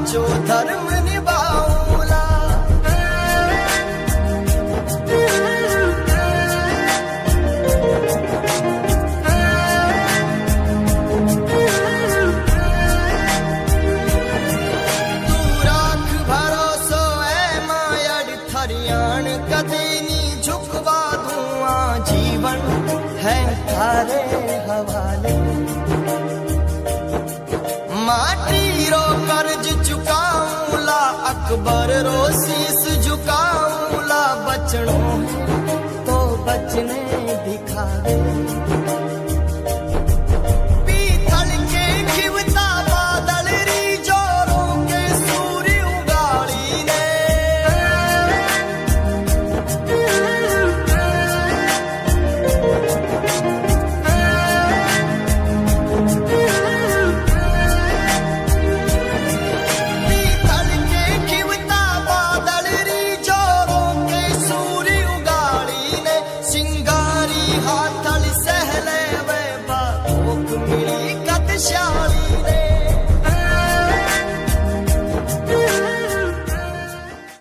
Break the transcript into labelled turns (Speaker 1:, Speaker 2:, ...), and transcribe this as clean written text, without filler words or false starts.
Speaker 1: जो धर्म निभाऊला। तू राख भरोसो ऐ मायड़ थरियाण कदे नी झुकवा दूंआ, जीवन है थारे हवाले। माटी रो कर्ज चुकाऊला, अकबर रो शीस झुकाऊला। बचनो है तो बचने दिखावे।